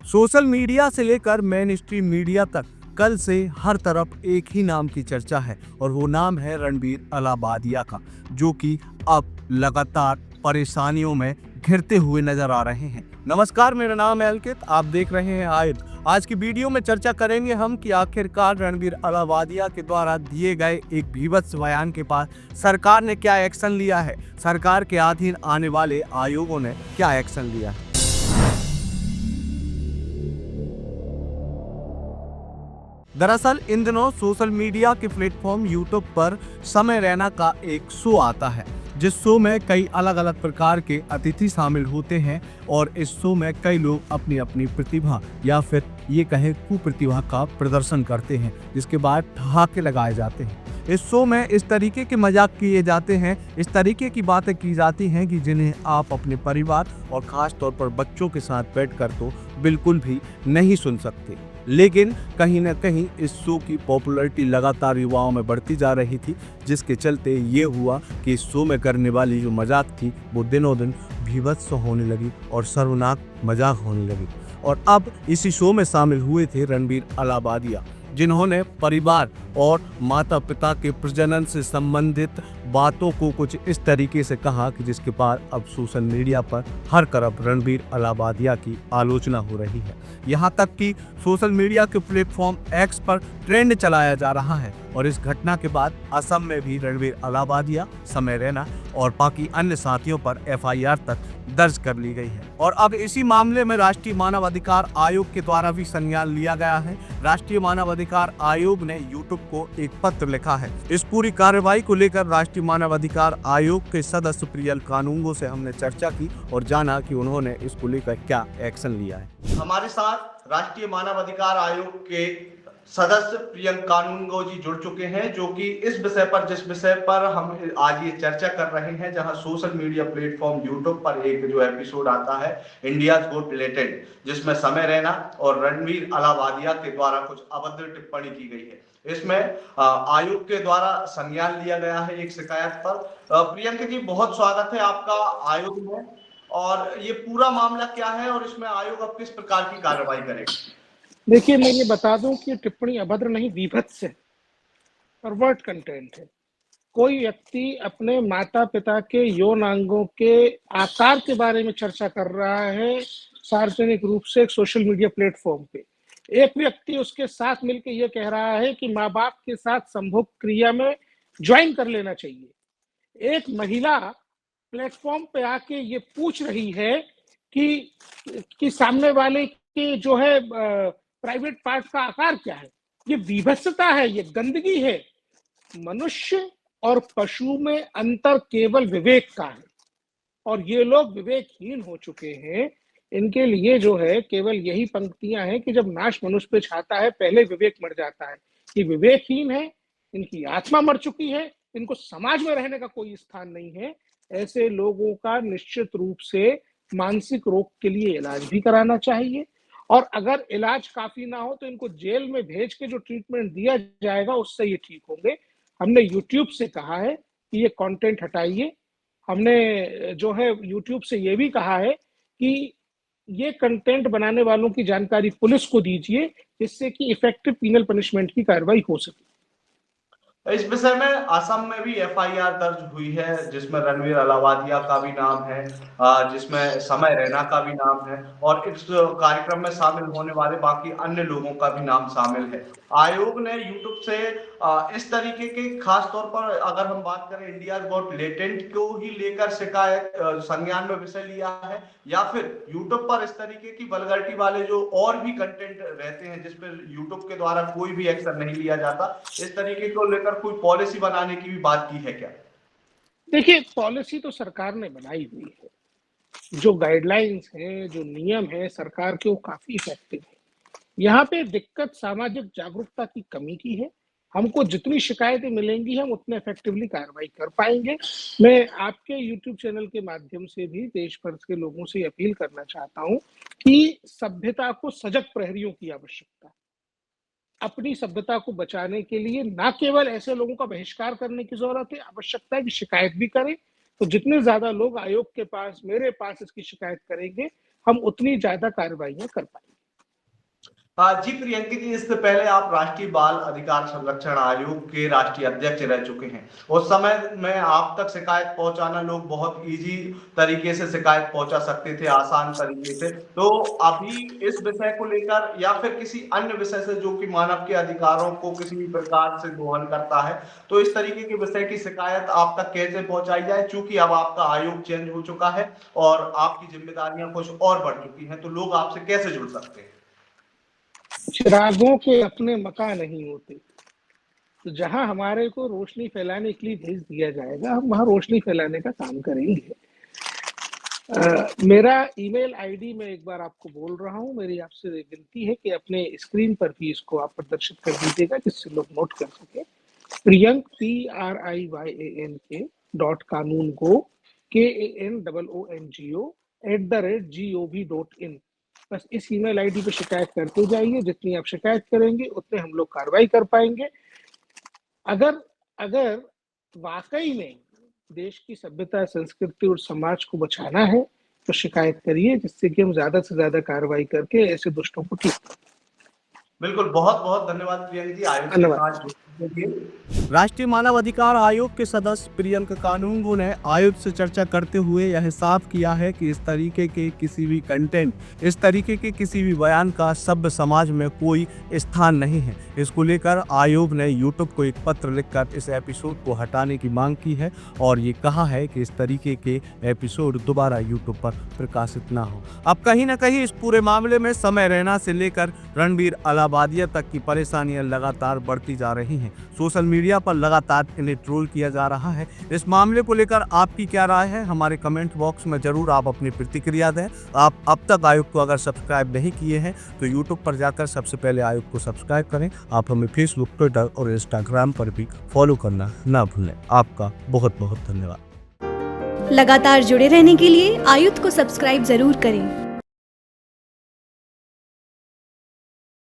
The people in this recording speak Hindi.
सोशल मीडिया से लेकर मेन स्ट्रीम मीडिया तक कल से हर तरफ एक ही नाम की चर्चा है और वो नाम है रणबीर अलाबादिया का, जो कि अब लगातार परेशानियों में घिरते हुए नजर आ रहे हैं। नमस्कार, मेरा नाम है अंकित, आप देख रहे हैं आयत। आज की वीडियो में चर्चा करेंगे हम कि आखिरकार रणबीर अलाबादिया के द्वारा दिए गए एक भीभत्स बयान के बाद सरकार ने क्या एक्शन लिया है, सरकार के अधीन आने वाले आयोगों ने क्या एक्शन लिया है। दरअसल इन दिनों सोशल मीडिया के प्लेटफॉर्म यूट्यूब पर समय रैना का एक शो आता है, जिस शो में कई अलग अलग प्रकार के अतिथि शामिल होते हैं और इस शो में कई लोग अपनी अपनी प्रतिभा या फिर ये कहें कुप्रतिभा का प्रदर्शन करते हैं, जिसके बाद ठहाके लगाए जाते हैं। इस शो में इस तरीके के मजाक किए जाते हैं, इस तरीके की बातें की जाती हैं कि जिन्हें आप अपने परिवार और खास तौर पर बच्चों के साथ बैठकर तो बिल्कुल भी नहीं सुन सकते। लेकिन कहीं ना कहीं इस शो की पॉपुलैरिटी लगातार युवाओं में बढ़ती जा रही थी, जिसके चलते ये हुआ कि इस शो में करने वाली जो मजाक थी वो दिनों दिन भीभत्स होने लगी और शर्मनाक मजाक होने लगी। और अब इसी शो में शामिल हुए थे रणबीर अलाबादिया, जिन्होंने परिवार और माता पिता के प्रजनन से संबंधित बातों को कुछ इस तरीके से कहा कि जिसके बाद अब सोशल मीडिया पर हर तरफ रणबीर अलाबादिया की आलोचना हो रही है। यहाँ तक कि सोशल मीडिया के प्लेटफॉर्म एक्स पर ट्रेंड चलाया जा रहा है और इस घटना के बाद असम में भी रणबीर अलाबादिया, समय रैना और बाकी अन्य साथियों पर एफआईआर तक दर्ज कर ली गई है। और अब इसी मामले में राष्ट्रीय मानवाधिकार आयोग के द्वारा भी संज्ञान लिया गया है। राष्ट्रीय मानवाधिकार आयोग ने यूट्यूब को एक पत्र लिखा है। इस पूरी कार्रवाई को लेकर राष्ट्रीय मानवाधिकार आयोग के सदस्य प्रियल कानूंगो से हमने चर्चा की और जाना कि उन्होंने इसको लेकर क्या एक्शन लिया है। हमारे साथ राष्ट्रीय मानवाधिकार आयोग के सदस्य प्रियंक कानूनगो जी जुड़ चुके हैं, जो कि इस विषय पर, जिस विषय पर हम आज ये चर्चा कर रहे हैं, जहां सोशल मीडिया प्लेटफॉर्म यूट्यूब पर एक जो एपिसोड आता है इंडियाज गोट रिलेटेड, जिसमें समय रैना और रणबीर अलाबादिया के द्वारा कुछ अभद्र टिप्पणी की गई है। इसमें आयोग के द्वारा संज्ञान लिया गया है एक शिकायत पर। प्रियंक जी, बहुत स्वागत है आपका आयोग में। और ये पूरा मामला क्या है और इसमें आयोग अब किस प्रकार की कार्रवाई करेगा? देखिए, मैं ये बता दूं कि टिप्पणी अभद्र नहीं, विभत्स है, परवर्ट कंटेंट है। कोई व्यक्ति अपने माता पिता के यौनांगों के आकार के बारे में चर्चा कर रहा है सार्वजनिक रूप से एक सोशल मीडिया प्लेटफॉर्म पे। एक व्यक्ति उसके साथ मिलकर ये कह रहा है कि माँ बाप के साथ संभोग क्रिया में ज्वाइन कर लेना चाहिए। एक महिला प्लेटफॉर्म पे आके ये पूछ रही है कि सामने वाले के जो है प्राइवेट पार्ट का आकार क्या है। ये विभत्सता है, ये गंदगी है। मनुष्य और पशु में अंतर केवल विवेक का है और ये लोग विवेकहीन हो चुके हैं। इनके लिए जो है केवल यही पंक्तियां हैं कि जब नाश मनुष्य पे छाता है पहले विवेक मर जाता है। ये विवेकहीन है, इनकी आत्मा मर चुकी है, इनको समाज में रहने का कोई स्थान नहीं है। ऐसे लोगों का निश्चित रूप से मानसिक रोग के लिए इलाज भी कराना चाहिए और अगर इलाज काफी ना हो तो इनको जेल में भेज के जो ट्रीटमेंट दिया जाएगा उससे ये ठीक होंगे। हमने यूट्यूब से कहा है कि ये कंटेंट हटाइए। हमने जो है यूट्यूब से ये भी कहा है कि ये कंटेंट बनाने वालों की जानकारी पुलिस को दीजिए, जिससे कि इफेक्टिव पीनल पनिशमेंट की कार्रवाई हो सके। इस विषय में असम में भी एफआईआर दर्ज हुई है, जिसमें रणबीर अलाबादिया का भी नाम है, जिसमें समय रैना का भी नाम है और इस कार्यक्रम में शामिल होने वाले बाकी अन्य लोगों का भी नाम शामिल है। आयोग ने यूट्यूब से इस तरीके के, खास तौर पर अगर हम बात करें इंडिया गॉट लेटेंट को ही लेकर शिकायत संज्ञान में विषय लिया है, या फिर यूट्यूब पर इस तरीके की वल्गैरिटी वाले जो और भी कंटेंट रहते हैं जिस पर यूट्यूब के द्वारा कोई भी एक्शन नहीं लिया जाता, इस तरीके को लेकर कोई पॉलिसी बनाने की भी बात की है क्या? देखिए, पॉलिसी तो सरकार ने बनाई हुई है। जो गाइडलाइंस हैं, जो नियम है सरकार के, वो काफी इफेक्टिव है। यहाँ पे दिक्कत सामाजिक जागरूकता की कमी की है। हमको जितनी शिकायतें मिलेंगी हम उतने इफेक्टिवली कार्रवाई कर पाएंगे। मैं आपके यूट्यूब चैनल के माध्यम से भी देश भर के लोगों से अपील करना चाहता हूँ कि सभ्यता को सजग प्रहरियों की आवश्यकता है। अपनी सभ्यता को बचाने के लिए ना केवल ऐसे लोगों का बहिष्कार करने की जरूरत है, आवश्यकता है कि शिकायत भी करें। तो जितने ज्यादा लोग आयोग के पास, मेरे पास इसकी शिकायत करेंगे, हम उतनी ज्यादा कार्रवाइयां कर पाएंगे। जी प्रियंकी जी, इससे पहले आप राष्ट्रीय बाल अधिकार संरक्षण आयोग के राष्ट्रीय अध्यक्ष रह चुके हैं। उस समय में आप तक शिकायत पहुंचाना, लोग बहुत इजी तरीके से शिकायत पहुंचा सकते थे, आसान तरीके से। तो अभी इस विषय को लेकर या फिर किसी अन्य विषय से जो कि मानव के अधिकारों को किसी भी प्रकार से दोहन करता है, तो इस तरीके के विषय की शिकायत आप तक कैसे पहुंचाई जाए? चूंकि अब आपका आयोग चेंज हो चुका है और आपकी जिम्मेदारियां कुछ और बढ़ चुकी हैं, तो लोग आपसे कैसे जुड़ सकते हैं? चिरागों के अपने मकान नहीं होते, तो जहां हमारे को रोशनी फैलाने के लिए भेज दिया जाएगा, हम वहां रोशनी फैलाने का काम करेंगे। मेरा ईमेल आईडी मैं एक बार आपको बोल रहा हूं, मेरी आपसे विनती है कि अपने स्क्रीन पर भी इसको आप प्रदर्शित कर दीजिएगा जिससे लोग नोट कर सके। प्रियंक PRIYANK.कानूनगो KANOONGO बस इस ईमेल आईडी पे शिकायत करते जाइए। जितनी आप शिकायत करेंगे उतने हम लोग कार्रवाई कर पाएंगे। अगर वाकई में देश की सभ्यता, संस्कृति और समाज को बचाना है तो शिकायत करिए, जिससे कि हम ज्यादा से ज्यादा कार्रवाई करके ऐसे दुष्टों को ठीक करें। बिल्कुल, बहुत बहुत धन्यवाद प्रियंका जी आयोग के धन्यवाद। साथ जुड़ने के लिए। राष्ट्रीय मानव अधिकार आयोग के सदस्य प्रियंका कानूनगो ने आयोग से चर्चा करते हुए यह साफ किया है कि इस तरीके के किसी भी कंटेंट, इस तरीके के किसी भी बयान का सभ्य समाज में कोई स्थान नहीं है। इसको लेकर आयोग ने यूट्यूब को एक पत्र लिखकर इस एपिसोड को हटाने की मांग की है और ये कहा है कि इस तरीके के एपिसोड दोबारा यूट्यूब पर प्रकाशित ना हो। अब कहीं ना कहीं इस पूरे मामले में समय रैना से लेकर रणबीर अलाहाबादिया तक की परेशानियां लगातार बढ़ती जा रही हैं। सोशल मीडिया पर लगातार इन्हें ट्रोल किया जा रहा है। इस मामले को लेकर आपकी क्या राय है? हमारे कमेंट बॉक्स में जरूर आप अपनी प्रतिक्रिया दें। आप अब तक आयोग को अगर सब्सक्राइब नहीं किए हैं तो यूट्यूब पर जाकर सबसे पहले आयोग को सब्सक्राइब करें। आप हमें फेसबुक, ट्विटर और इंस्टाग्राम पर भी फॉलो करना ना भूलें। आपका बहुत बहुत धन्यवाद। लगातार जुड़े रहने के लिए आयुक्त को सब्सक्राइब जरूर करें।